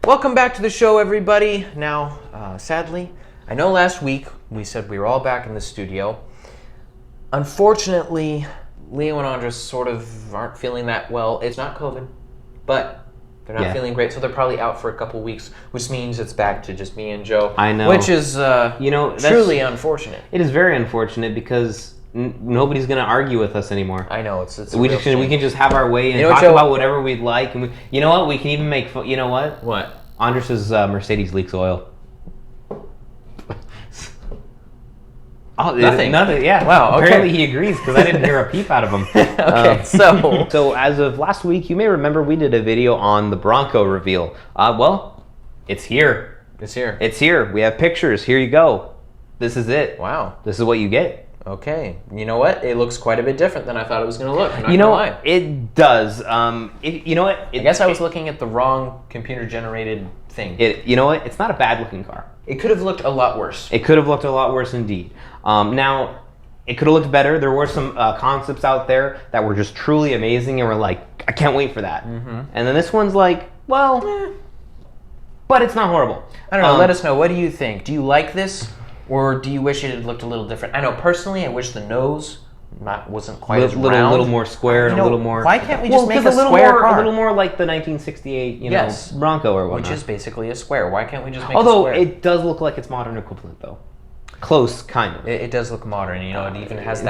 Welcome back to the show, everybody. Now, sadly, I know last week we said we were all back in the studio. Unfortunately, Leo and Andres sort of aren't feeling that well. It's not COVID, but they're not feeling great, so they're probably out for a couple weeks, which means it's back to just me and Joe. I know. Which is, truly unfortunate. It is very unfortunate because nobody's going to argue with us anymore. I know, it's we can just have our way and talk about whatever we'd like. And you know what? We can even make fun. You know what? What? Andres' Mercedes leaks oil. Oh, Nothing. Yeah. Wow. Okay. Apparently he agrees because I didn't hear a peep out of him. Okay. So as of last week, you may remember we did a video on the Bronco reveal. Well, it's here. It's here. It's here. We have pictures. Here you go. This is it. Wow. This is what you get. Okay. You know what? It looks quite a bit different than I thought it was going to look. It does. You know what? I guess I was looking at the wrong computer-generated thing. You know what? It's not a bad-looking car. It could have looked a lot worse. It could have looked a lot worse indeed. Now, it could have looked better. There were some concepts out there that were just truly amazing, and we're like, I can't wait for that. Mm-hmm. And then this one's like, well, but it's not horrible. I don't know. Let us know. What do you think? Do you like this, or do you wish it had looked a little different? I know personally, I wish the nose wasn't quite as round. A little more square and a little more. Why can't we just make a square car? A little more like the 1968, Bronco or whatnot. Which is basically a square. Why can't we just make a square? Although it does look like its modern equivalent, though. Close, kind of. It does look modern. It even has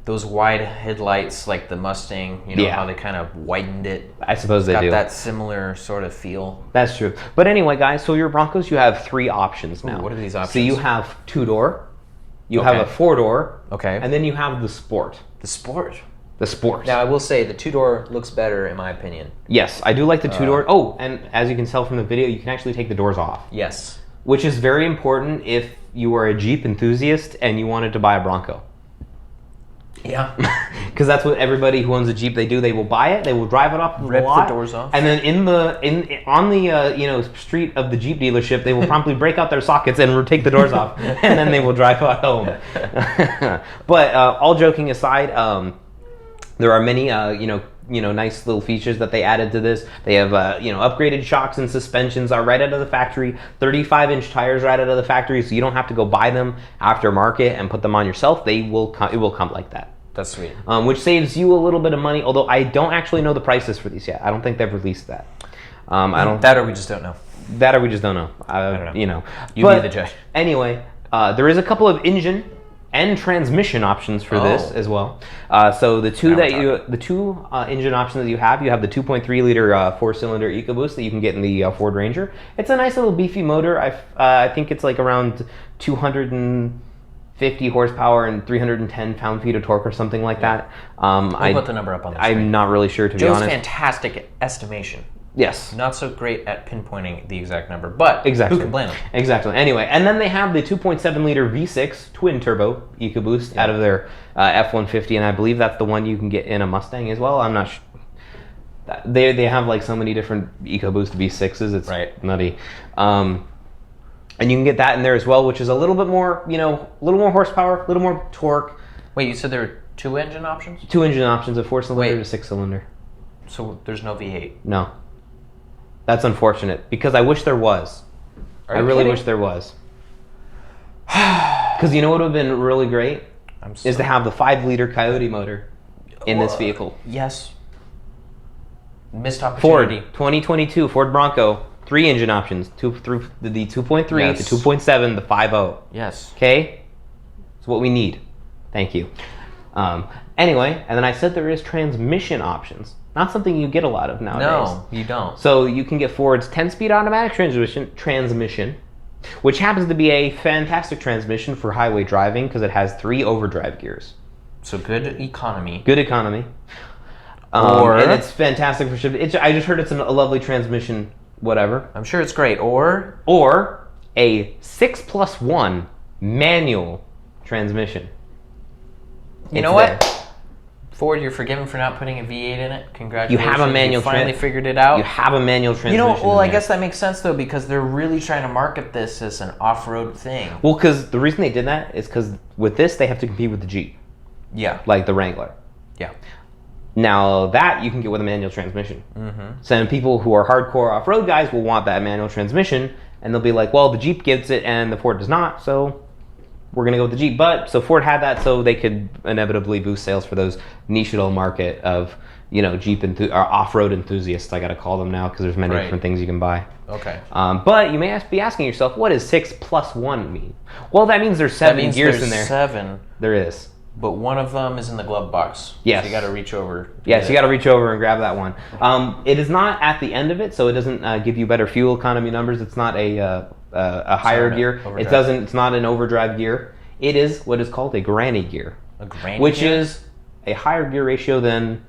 those wide headlights like the Mustang. How they kind of widened it. I suppose they do. Got that similar sort of feel. That's true. But anyway, guys, so your Broncos, you have 3 options now. Ooh, what are these options? So you have 2-door, you have a 4-door, okay, and then you have the Sport. The Sport. The Sport. Now, I will say the 2-door looks better in my opinion. Yes, I do like the 2-door. And as you can tell from the video, you can actually take the doors off. Yes. Which is very important if you are a Jeep enthusiast and you wanted to buy a Bronco. Yeah. Because that's what everybody who owns a Jeep, they do. They will buy it, they will drive it off the lot, the doors off, and then on the street of the Jeep dealership, they will promptly break out their sockets and take the doors off, and then they will drive out home. But all joking aside, there are many nice little features that they added to this. They have upgraded shocks and suspensions are right out of the factory. 35-inch tires right out of the factory, so you don't have to go buy them aftermarket and put them on yourself. It will come like that. That's sweet. Which saves you a little bit of money, although I don't actually know the prices for these yet. I don't think they've released that. That or we just don't know. That or we just don't know. I don't know. You be the judge. Anyway, there is a couple of engine and transmission options for this as well. So the two engine options that you have the 2.3 liter 4-cylinder EcoBoost that you can get in the Ford Ranger. It's a nice little beefy motor. I think it's like around 250 horsepower and 310 pound-feet of torque or something like that. We'll put the number up on the screen. I'm not really sure, to be honest. Joe's fantastic estimation. Yes. Not so great at pinpointing the exact number, but who can blame him? Exactly. Anyway, and then they have the 2.7 liter V6 twin-turbo EcoBoost out of their F-150, and I believe that's the one you can get in a Mustang as well. I'm not sure. They have like so many different EcoBoost V6s. It's nutty. And you can get that in there as well, which is a little bit more, a little more horsepower, a little more torque. Wait, you said there were 2 engine options? 2 engine options, a 4-cylinder to 6-cylinder. So there's no V8? No. That's unfortunate, because I wish there was. I really wish there was. Because you know what would have been really great? Is to have the 5-liter Coyote motor in this vehicle. Yes. Missed opportunity. Ford, 2022, Ford Bronco, 3 engine options. The 2.3, the 2.7, the 5.0. Yes. Okay? That's what we need. Thank you. Anyway, and then I said there is transmission options. Not something you get a lot of nowadays. No, you don't. So you can get Ford's 10-speed automatic transmission, which happens to be a fantastic transmission for highway driving because it has 3 overdrive gears. So good economy. Good economy. And it's fantastic for shipping. I just heard it's a lovely transmission, whatever. I'm sure it's great. Or a 6+1 manual transmission. You know what? Ford, you're forgiven for not putting a V8 in it. Congratulations. You have a manual. You finally figured it out. You have a manual transmission. I guess that makes sense though, because they're really trying to market this as an off-road thing. Well, because the reason they did that is because with this they have to compete with the Jeep. Yeah. Like the Wrangler. Yeah. Now that you can get with a manual transmission. Mm-hmm. So then people who are hardcore off-road guys will want that manual transmission, and they'll be like, well, the Jeep gets it and the Ford does not, so we're going to go with the Jeep. But so Ford had that so they could inevitably boost sales for those niche little market of, you know, Jeep or off-road enthusiasts, I got to call them now, because there's many different things you can buy. Okay. But you may be asking yourself, what does 6 + 1 mean? Well, that means there's 7 gears in there. 7. There is. But one of them is in the glove box. Yes. So you got to reach over. Yes, you got to reach over and grab that one. It is not at the end of it, so it doesn't give you better fuel economy numbers. It's not a higher gear. Overdrive. It doesn't. It's not an overdrive gear. It is what is called a granny gear. A granny which gear? is a higher gear ratio than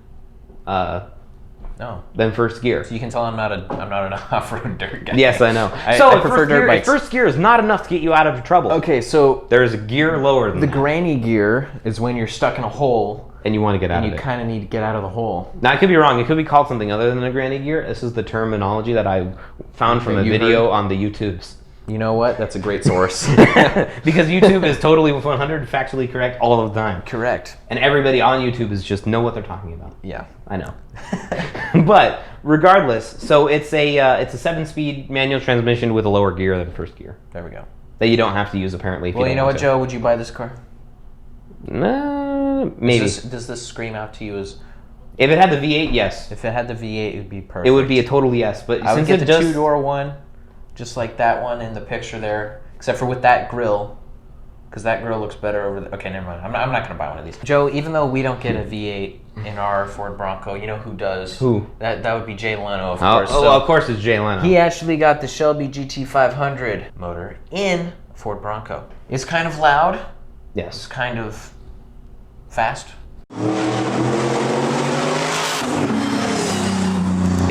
first gear. So you can tell I'm not an off-road dirt guy. Yes, I know. I prefer dirt bikes. First gear is not enough to get you out of trouble. Okay, so there is a gear lower than the that. granny gear is when you're stuck in a hole and you want to get out and of you it. kind of need to get out of the hole. Now, I could be wrong. It could be called something other than a granny gear. This is the terminology that I found from a video on the YouTubes. You know what? That's a great source. Because YouTube is totally 100 factually correct all of the time. Correct. And everybody on YouTube is just know what they're talking about. Yeah. I know. But regardless, so it's a 7-speed manual transmission with a lower gear than first gear. There we go. That you don't have to use apparently. If Well, you know want what, to. Joe? Would you buy this car? Maybe. Does this scream out to you as? If it had the V8, yes. If it had the V8, it would be perfect. It would be a total yes. But I would since get it the does, 2-door one, just like that one in the picture there, except for with that grill, because that grill looks better over there. Okay, never mind. I'm not going to buy one of these. Joe, even though we don't get a V8 in our Ford Bronco, you know who does? Who? That would be Jay Leno, of course. Oh, of course it's Jay Leno. He actually got the Shelby GT500 motor in Ford Bronco. It's kind of loud. Yes. It's kind of fast.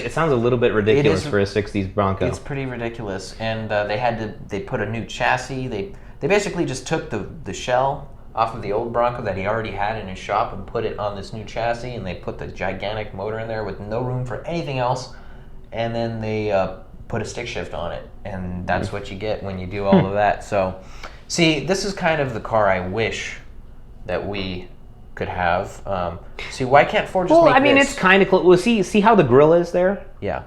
It sounds a little bit ridiculous for a 60s Bronco. It's pretty ridiculous, and they put a new chassis. They basically just took the shell off of the old Bronco that he already had in his shop and put it on this new chassis, and they put the gigantic motor in there with no room for anything else, and then they put a stick shift on it, and that's what you get when you do all of that. So, see, this is kind of the car I wish that we could have. See, why can't Ford just make I mean, this? it's kind of close. Well, see how the grill is there? Yeah.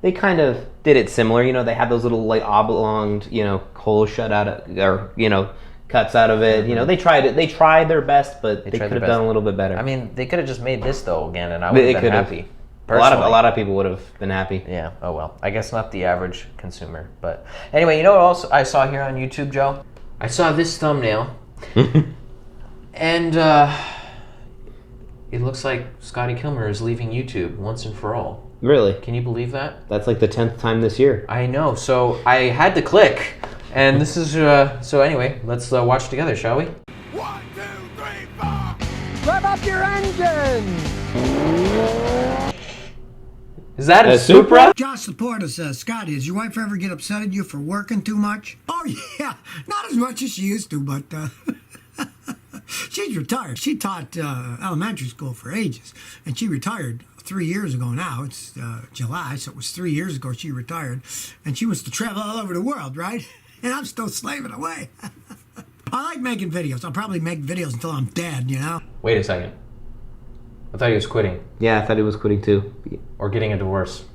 They kind of did it similar. You know, they had those little, like, oblonged, you know, holes shut out of, or, you know, cuts out of it. You know, they tried it. They tried their best, but they could have done a little bit better. I mean, they could have just made this, though, again, and I would have been happy. A lot of people would have been happy. Yeah. Oh well. I guess not the average consumer, but anyway, you know what else I saw here on YouTube, Joe? I saw this thumbnail, and it looks like Scotty Kilmer is leaving YouTube once and for all. Really? Can you believe that? That's like the 10th time this year. I know. So I had to click, and this is so. Anyway, let's watch together, shall we? 1, 2, 3, 4. Rev up your engine! Is that a Supra? Josh Laporta says, Scotty, does your wife ever get upset at you for working too much? Oh, yeah. Not as much as she used to, but she's retired. She taught elementary school for ages, and she retired 3 years ago now. It's July, so it was 3 years ago she retired, and she wants to travel all over the world, right? And I'm still slaving away. I like making videos. I'll probably make videos until I'm dead, you know? Wait a second. I thought he was quitting. Yeah, I thought he was quitting too. Or getting a divorce.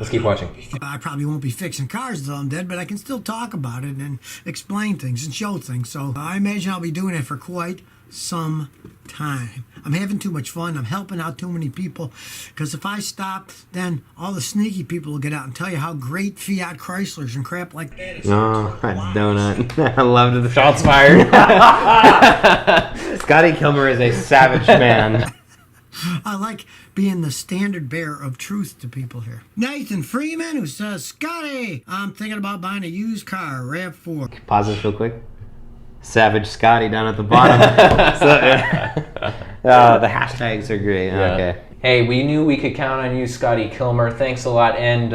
Let's keep watching. I probably won't be fixing cars until I'm dead, but I can still talk about it and explain things and show things. So I imagine I'll be doing it for quite some time. I'm having too much fun. I'm helping out too many people. Because if I stop, then all the sneaky people will get out and tell you how great Fiat Chryslers and crap like that is. Oh, that donut. I loved the Shots fired. Scotty Kilmer is a savage man. I like being the standard bearer of truth to people here. Nathan Freeman, who says, Scotty, I'm thinking about buying a used car, RAV4. Pause this real quick. Savage Scotty down at the bottom. The hashtags are great. Yeah. Okay. Hey, we knew we could count on you, Scotty Kilmer. Thanks a lot, and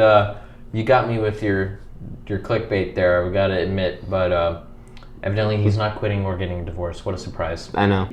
you got me with your clickbait there. We got to admit, but evidently he's not quitting or getting a divorce. What a surprise! I know.